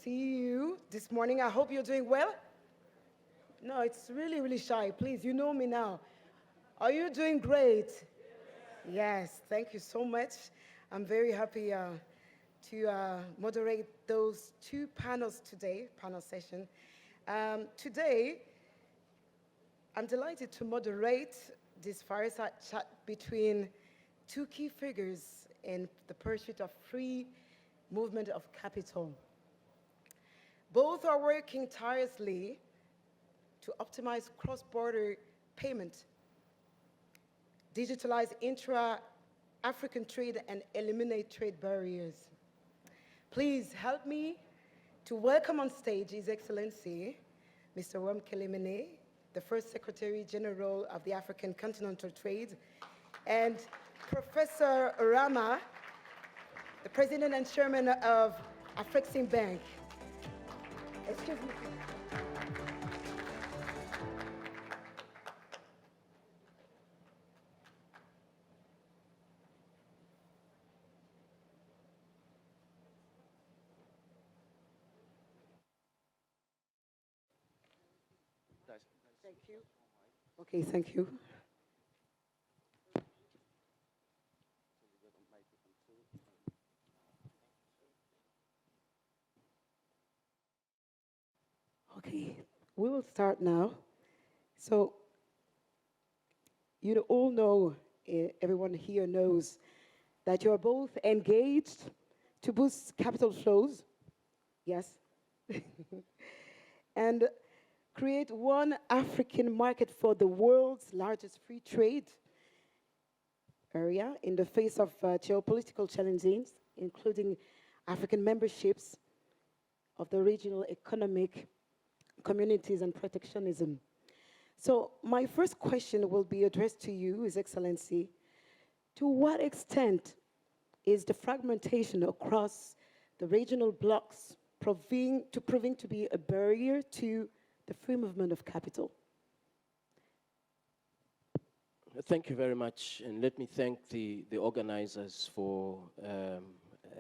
see you this morning. I hope you're doing well. No, it's really, really shy. Please, you know me now. Are you doing great? Yes, thank you so much. I'm very happy to moderate those two panels today, panel session. Today, I'm delighted to moderate this fireside chat between two key figures in the pursuit of free movement of capital. Both are working tirelessly to optimize cross-border payment, digitalize intra-African trade, and eliminate trade barriers. Please help me to welcome on stage His Excellency, Mr. Wamkele Mene, the first Secretary General of the African Continental Trade, and Professor Oramah, the President and Chairman of Afrexim Bank. Excuse me. Thank you. Okay, thank you. Okay, we will start now. So, you all know, everyone here knows, that you are both engaged to boost capital flows, yes, and create one African market for the world's largest free trade area in the face of geopolitical challenges, including African memberships of the regional economic communities and protectionism. So my first question will be addressed to you, His Excellency. To what extent is the fragmentation across the regional blocks proving to be a barrier to the free movement of capital? Thank you very much, and let me thank the organizers for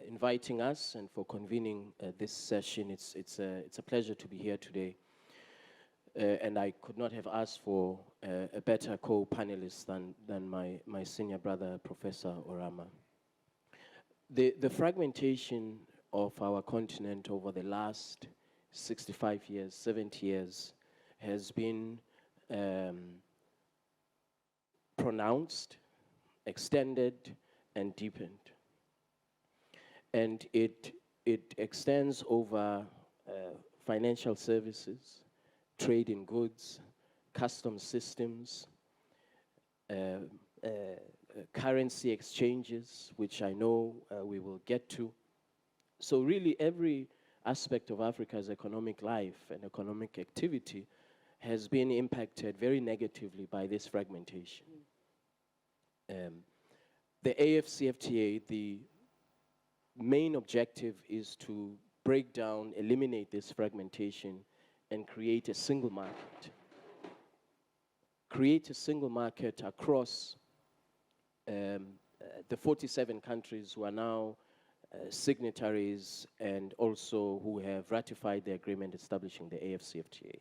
inviting us and for convening this session. It's a pleasure to be here today. And I could not have asked for a better co-panelist than my senior brother, Professor Oramah. The fragmentation of our continent over the last 65 years, 70 years, has been pronounced, extended, and deepened. And it extends over financial services, trade in goods, customs systems, currency exchanges, which I know we will get to. So really every aspect of Africa's economic life and economic activity has been impacted very negatively by this fragmentation. The AFCFTA, the main objective is to break down, eliminate this fragmentation, and create a single market. Create a single market across the 47 countries who are now signatories and also who have ratified the agreement establishing the AFCFTA.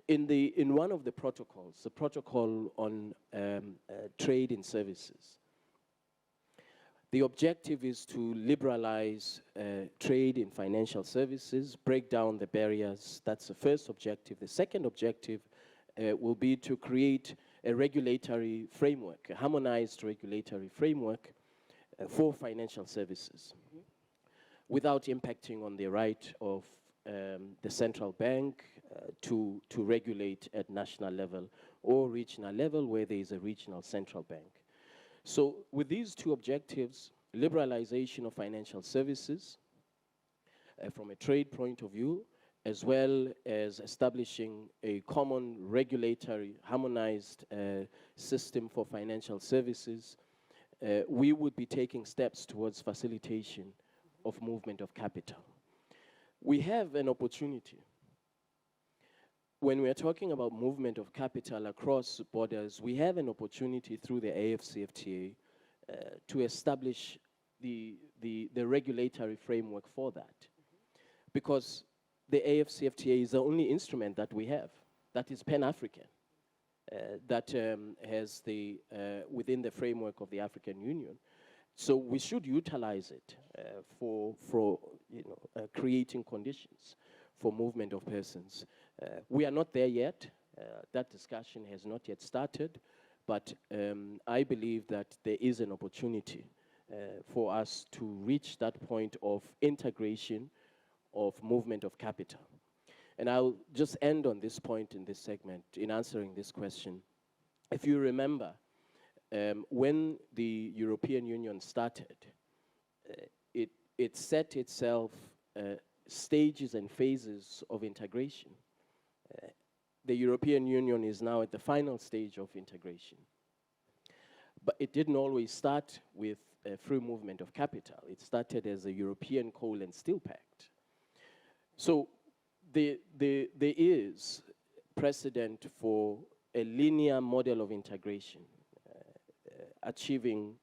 In one of the protocols, the protocol on trade in services, the objective is to liberalize trade in financial services, break down the barriers. That's the first objective. The second objective will be to create a regulatory framework, a harmonized regulatory framework for financial services, without impacting on the right of the central bank to regulate at national level or regional level where there is a regional central bank. So with these two objectives, liberalization of financial services from a trade point of view, as well as establishing a common regulatory harmonized system for financial services, we would be taking steps towards facilitation of movement of capital. We have an opportunity. When we are talking about movement of capital across borders, we have an opportunity through the AFCFTA to establish the regulatory framework for that. Because the AFCFTA is the only instrument that we have that is Pan-African, that has the, within the framework of the African Union. So we should utilize it for creating conditions for movement of persons. We are not there yet. That discussion has not yet started, but I believe that there is an opportunity for us to reach that point of integration of movement of capital. And I'll just end on this point in this segment in answering this question. If you remember, when the European Union started, it set itself stages and phases of integration. The European Union is now at the final stage of integration. But it didn't always start with a free movement of capital. It started as a European Coal and Steel Pact. So there is precedent for a linear model of integration, achieving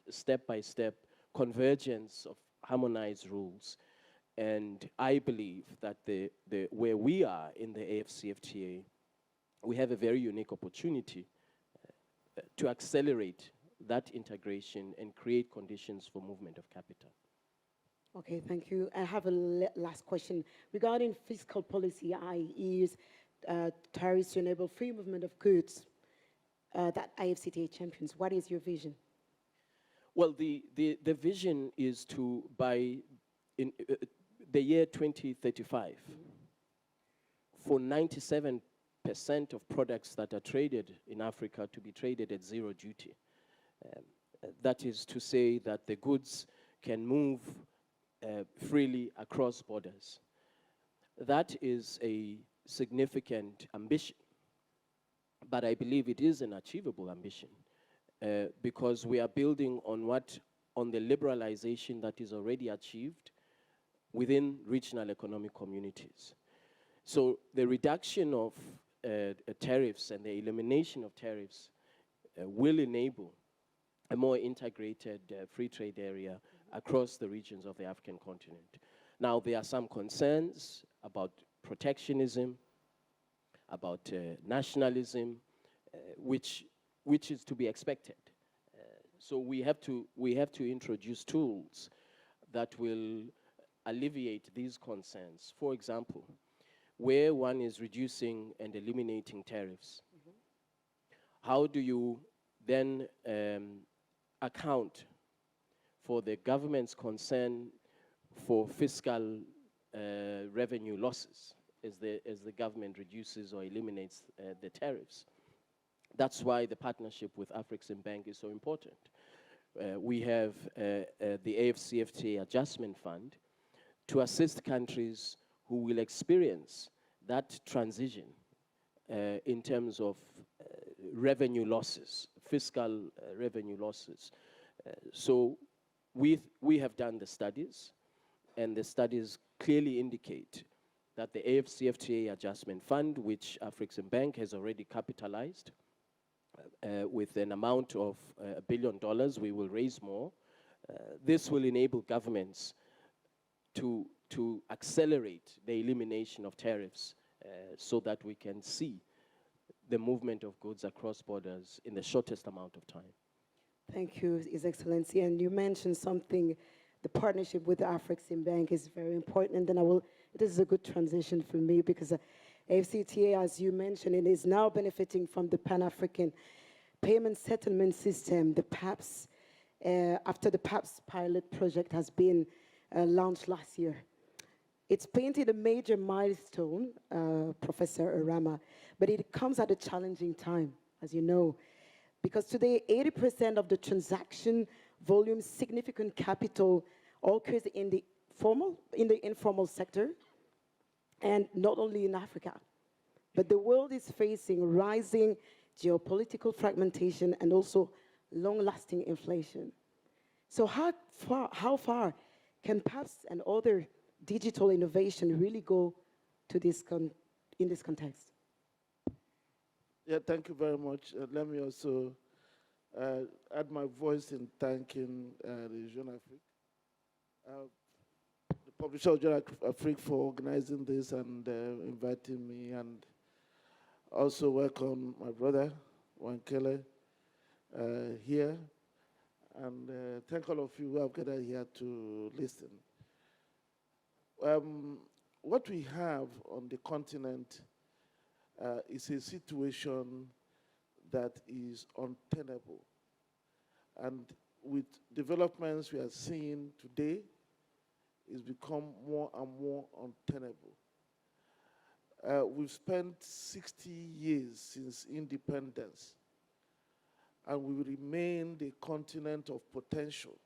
step-by-step convergence of harmonized rules. And I believe that where we are in the AFCFTA, we have a very unique opportunity to accelerate that integration and create conditions for movement of capital. Okay, thank you. I have a last question. Regarding fiscal policy, i.e. tariffs to enable free movement of goods that IFCTA champions, what is your vision? Well, the vision is to, by the year 2035, for 97% of products that are traded in Africa to be traded at zero duty. That is to say that the goods can move freely across borders. That is a significant ambition, but I believe it is an achievable ambition because we are building on the liberalization that is already achieved within regional economic communities. So the reduction of tariffs and the elimination of tariffs will enable a more integrated free trade area across the regions of the African continent. Now, there are some concerns about protectionism, about nationalism, which is to be expected. So we have to introduce tools that will alleviate these concerns. For example, where one is reducing and eliminating tariffs, how do you then account for the government's concern for fiscal revenue losses as the government reduces or eliminates the tariffs? That's why the partnership with Afreximbank is so important. We have the AFCFTA Adjustment Fund to assist countries who will experience that transition in terms of revenue losses, fiscal revenue losses. So we have done the studies, and the studies clearly indicate that the AFCFTA Adjustment Fund, which Afreximbank has already capitalized with an amount of $1 billion, we will raise more. This will enable governments to accelerate the elimination of tariffs so that we can see the movement of goods across borders in the shortest amount of time. Thank you, His Excellency. And you mentioned something, the partnership with Afreximbank is very important, and this is a good transition for me because AFCTA, as you mentioned, it is now benefiting from the Pan-African Payment Settlement System, the PAPS, after the PAPS pilot project has been launched last year. It's painted a major milestone, Professor Oramah, but it comes at a challenging time, as you know, because today 80% of the transaction volume, significant capital, occurs in the informal sector, and not only in Africa, but the world is facing rising geopolitical fragmentation and also long-lasting inflation. So how far can PAPS and other digital innovation really go to in this context? Yeah, thank you very much. Let me also add my voice in thanking the Jeune Afrique. The Publisher of General Afrique for organizing this and inviting me, and also welcome my brother, Wamkele, here. And thank all of you who have gathered here to listen. What we have on the continent is a situation that is untenable. And with developments we are seeing today, it's become more and more untenable. We've spent 60 years since independence, and we remain the continent of potential.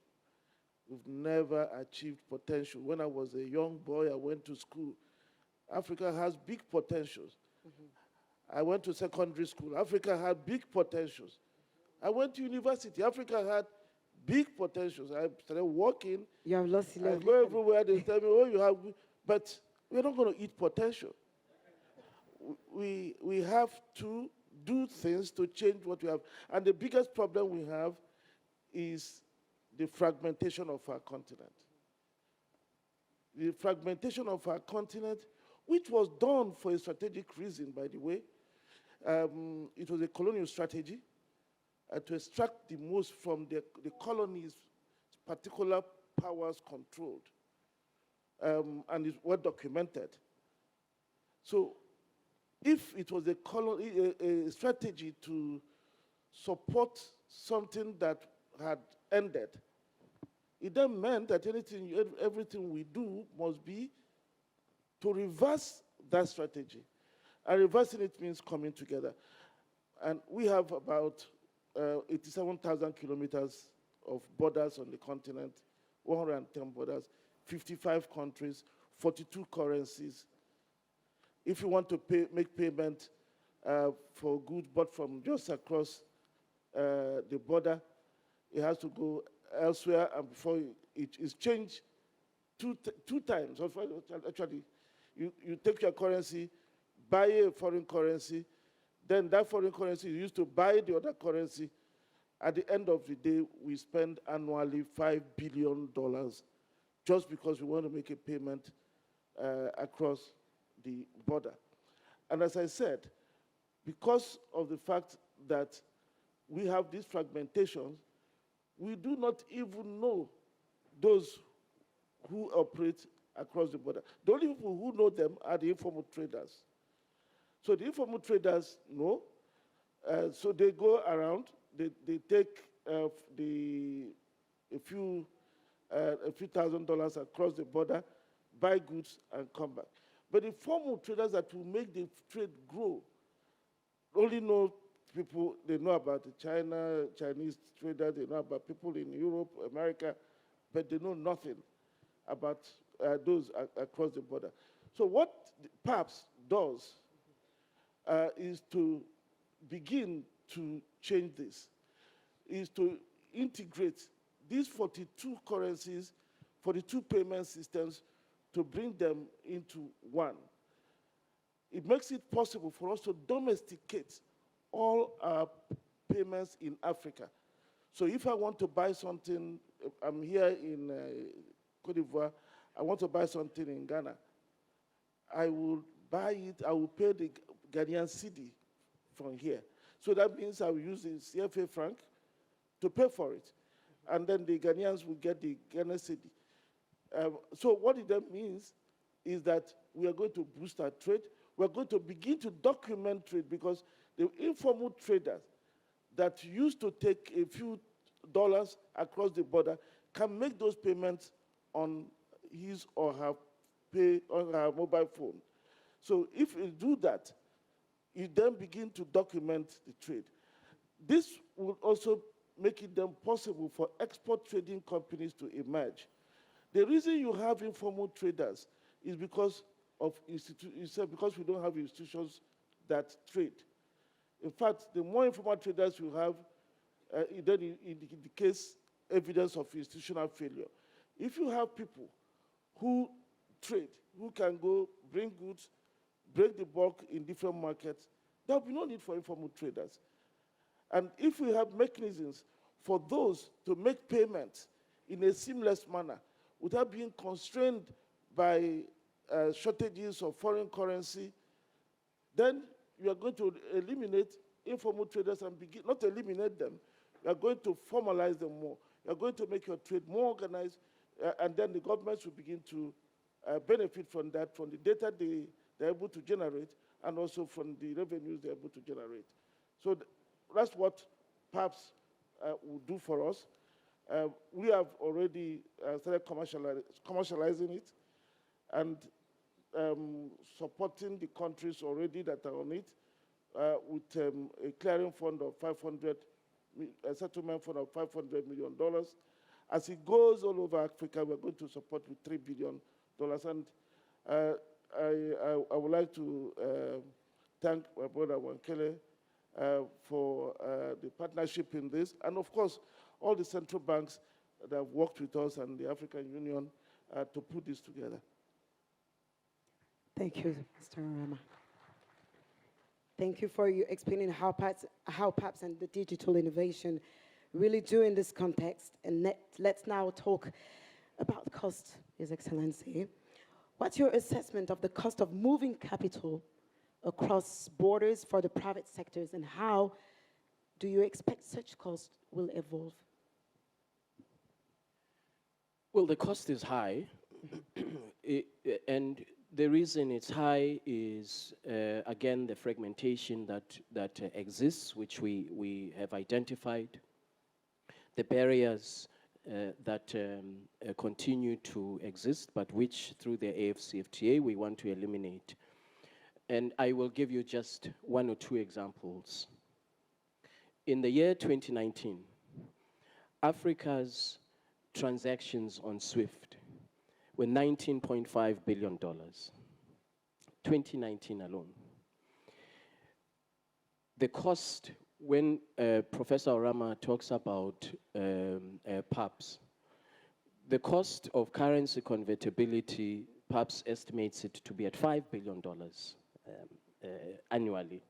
We've never achieved potential. When I was a young boy, I went to school. Africa has big potentials. Mm-hmm. I went to secondary school. Africa had big potentials. I went to university. Africa had big potentials. I started working. You have lost I go everywhere. They tell me, oh, you have, but we're not going to eat potential. We have to do things to change what we have. And the biggest problem we have is the fragmentation of our continent. The fragmentation of our continent, which was done for a strategic reason, by the way. It was a colonial strategy to extract the most from the colonies' particular powers controlled. And it's well documented. So if it was a strategy to support something that had ended, it then meant that everything we do must be to reverse that strategy. And reversing it means coming together. And we have about 87,000 kilometers of borders on the continent, 110 borders, 55 countries, 42 currencies. If you want to make payment for goods bought from just across the border, it has to go elsewhere, and before it is changed two times. Actually, you take your currency, buy a foreign currency, then that foreign currency is used to buy the other currency. At the end of the day, we spend annually $5 billion just because we want to make a payment across the border. And as I said, because of the fact that we have these fragmentations, we do not even know those who operate across the border. The only people who know them are the informal traders. So the informal traders know, so they go around, they take a few $1,000 across the border, buy goods, and come back. But the formal traders that will make the trade grow only know people, they know about the Chinese traders, they know about people in Europe, America, but they know nothing about those across the border. So what PAPS does is to begin to change this, is to integrate these 42 currencies, 42 payment systems, to bring them into one. It makes it possible for us to domesticate all our payments in Africa. So if I want to buy something, I'm here in Cote d'Ivoire, I want to buy something in Ghana, I will buy it, I will pay the Ghanaian cedi from here. So that means I will use the CFA franc to pay for it. And then the Ghanaians will get the Ghana cedi. So what it then means is that we are going to boost our trade. We're going to begin to document trade, because the informal traders that used to take a few dollars across the border can make those payments on his or her mobile phone. So if you do that, you then begin to document the trade. This will also make it then possible for export trading companies to emerge. The reason you have informal traders is because of because we don't have institutions that trade. In fact, the more informal traders you have, then it indicates evidence of institutional failure. If you have people who trade, who can go bring goods, break the bulk in different markets, there will be no need for informal traders. And if we have mechanisms for those to make payments in a seamless manner without being constrained by shortages of foreign currency, then you are going to eliminate informal traders and begin, not eliminate them, you are going to formalize them more. You are going to make your trade more organized, and then the governments will begin to benefit from that, from the data they're able to generate, and also from the revenues they're able to generate. So that's what PAPS will do for us. We have already started commercializing it and supporting the countries already that are on it with a clearing fund of a settlement fund of $500 million. As it goes all over Africa, we're going to support with $3 billion. And I would like to thank my brother Wamkele for the partnership in this, and of course, all the central banks that have worked with us and the African Union to put this together. Thank you, Mr. Oramah. Thank you for you explaining how PAPS and the digital innovation really do in this context. And let's now talk about cost, His Excellency. What's your assessment of the cost of moving capital across borders for the private sectors, and how do you expect such cost will evolve? Well, the cost is high, and the reason it's high is, again, the fragmentation that exists, which we have identified, the barriers that continue to exist, but which, through the AFCFTA, we want to eliminate. And I will give you just one or two examples. In the year 2019, Africa's transactions on SWIFT were $19.5 billion, 2019 alone. The cost, when Professor Oramah talks about PAPS, the cost of currency convertibility, PAPS estimates it to be at $5 billion annually.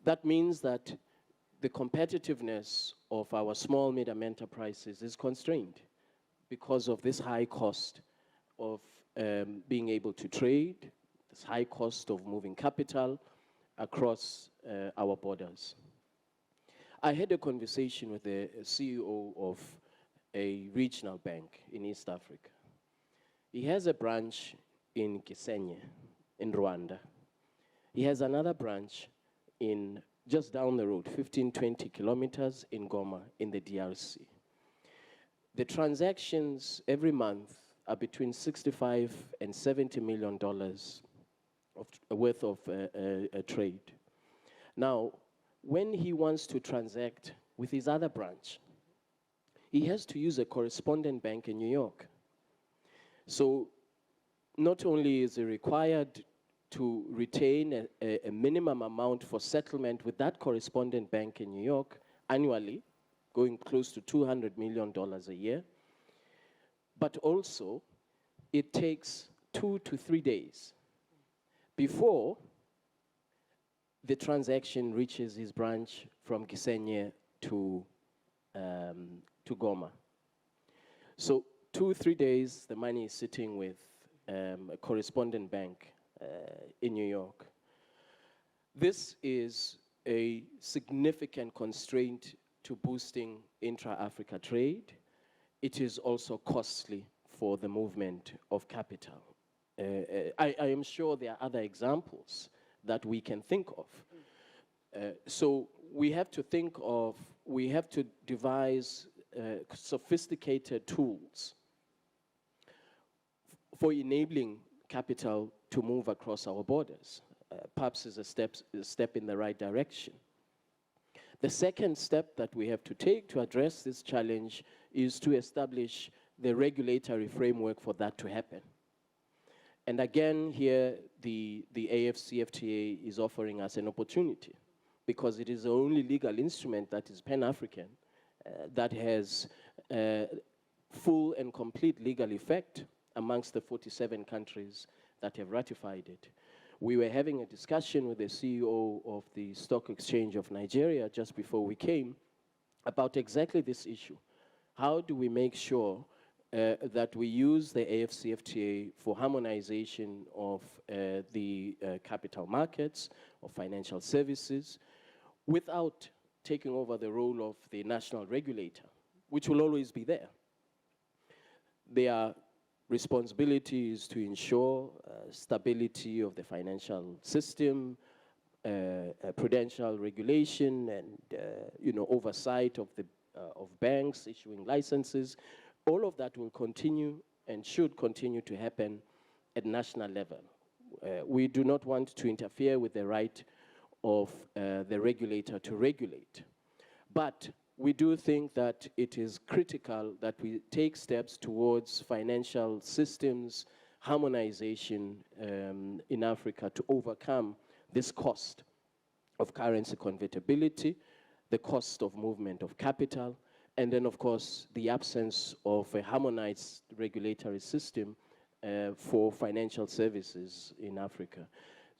That means that the competitiveness of our small, medium enterprises is constrained because of this high cost of being able to trade, this high cost of moving capital across our borders. I had a conversation with the CEO of a regional bank in East Africa. He has a branch in Gisenyi, in Rwanda. He has another branch in just down the road, 15, 20 kilometers in Goma, in the DRC. The transactions every month are between $65 and $70 million worth of trade. Now, when he wants to transact with his other branch, he has to use a correspondent bank in New York. So not only is it required to retain a minimum amount for settlement with that correspondent bank in New York annually, going close to $200 million a year, but also it takes 2 to 3 days before the transaction reaches his branch from Gisenyi to Goma. So 2 or 3 days, the money is sitting with a correspondent bank in New York. This is a significant constraint to boosting intra-Africa trade. It is also costly for the movement of capital. I am sure there are other examples that we can think of. So we have to devise sophisticated tools for enabling capital to move across our borders. PAPS is a step in the right direction. The second step that we have to take to address this challenge is to establish the regulatory framework for that to happen. And again, here, the AFCFTA is offering us an opportunity because it is the only legal instrument that is Pan-African that has full and complete legal effect amongst the 47 countries that have ratified it. We were having a discussion with the CEO of the Stock Exchange of Nigeria just before we came about exactly this issue. How do we make sure that we use the AFCFTA for harmonization of the capital markets, of financial services, without taking over the role of the national regulator, which will always be there. Their responsibility is to ensure stability of the financial system, prudential regulation, and oversight of banks issuing licenses. All of that will continue and should continue to happen at national level. We do not want to interfere with the right of the regulator to regulate. But we do think that it is critical that we take steps towards financial systems harmonization in Africa to overcome this cost of currency convertibility, the cost of movement of capital, and then, of course, the absence of a harmonized regulatory system for financial services in Africa.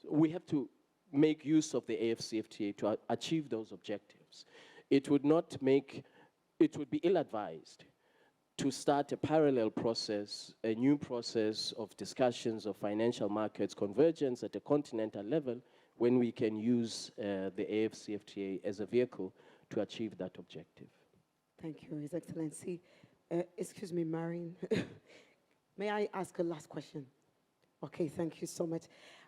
So we have to make use of the AFCFTA to achieve those objectives. It would be ill-advised to start a parallel process, a new process of discussions of financial markets convergence at a continental level when we can use the AFCFTA as a vehicle to achieve that objective. Thank you, His Excellency. Excuse me, Maureen. May I ask a last question? Okay, thank you so much.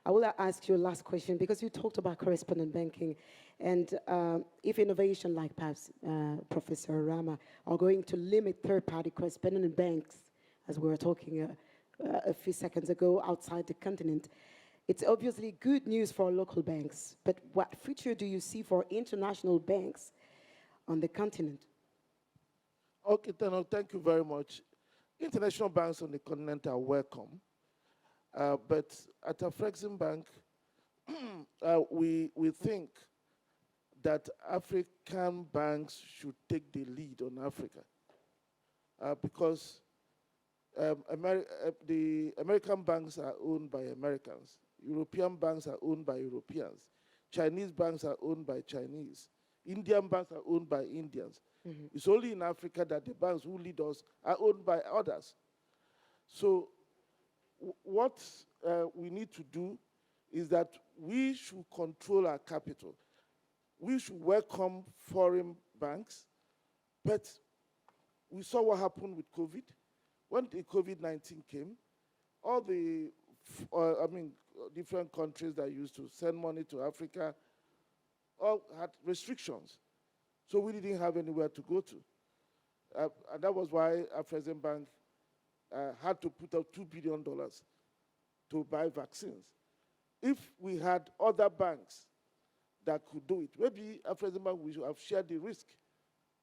I will ask you a last question because you talked about correspondent banking and if innovation like perhaps Professor Oramah are going to limit third-party correspondent banks, as we were talking a few seconds ago outside the continent, it's obviously good news for local banks, but what future do you see for international banks on the continent? Okay, Tano, thank you very much. International banks on the continent are welcome. But at Afrexim Bank, we think that African banks should take the lead on Africa because the American banks are owned by Americans. European banks are owned by Europeans. Chinese banks are owned by Chinese. Indian banks are owned by Indians. Mm-hmm. It's only in Africa that the banks who lead us are owned by others. So what we need to do is that we should control our capital. We should welcome foreign banks, but we saw what happened with COVID. When the COVID-19 came, all the, different countries that used to send money to Africa all had restrictions. So we didn't have anywhere to go to. And that was why Afrexim Bank had to put up $2 billion to buy vaccines. If we had other banks that could do it, maybe Afrexim Bank we should have shared the risk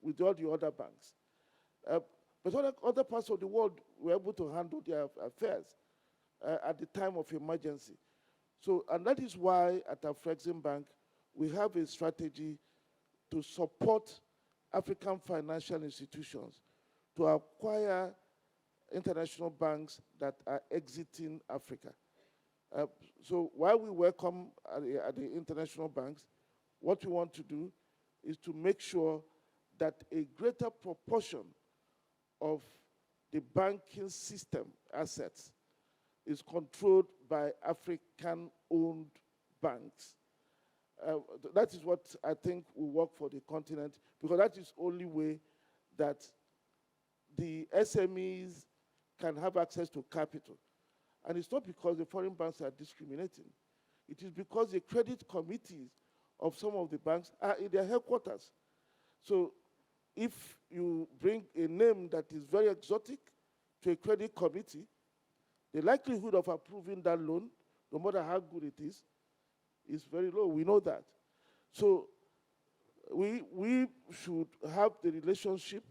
with all the other banks. But other parts of the world were able to handle their affairs at the time of emergency. So, and that is why at Afrexim Bank, we have a strategy to support African financial institutions to acquire international banks that are exiting Africa. So while we welcome at the international banks, what we want to do is to make sure that a greater proportion of the banking system assets is controlled by African-owned banks. That is what I think will work for the continent, because that is the only way that the SMEs can have access to capital. And it's not because the foreign banks are discriminating. It is because the credit committees of some of the banks are in their headquarters. So if you bring a name that is very exotic to a credit committee, the likelihood of approving that loan, no matter how good it is very low. We know that. So we should have the relationship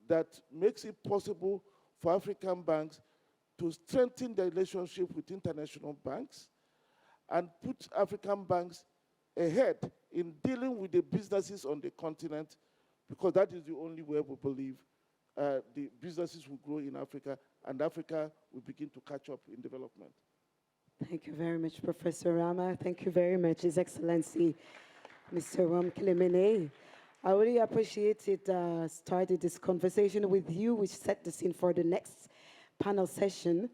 that makes it possible for African banks to strengthen their relationship with international banks and put African banks ahead in dealing with the businesses on the continent, because that is the only way we believe the businesses will grow in Africa and Africa will begin to catch up in development. Thank you very much, Professor Oramah. Thank you very much, His Excellency, Mr. Wamkele Mene. I really appreciate it. Started this conversation with you, which set the scene for the next panel session.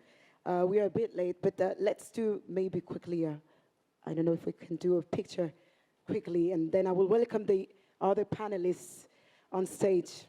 We are a bit late, but let's do maybe quickly. I don't know if we can do a picture quickly, and then I will welcome the other panelists on stage.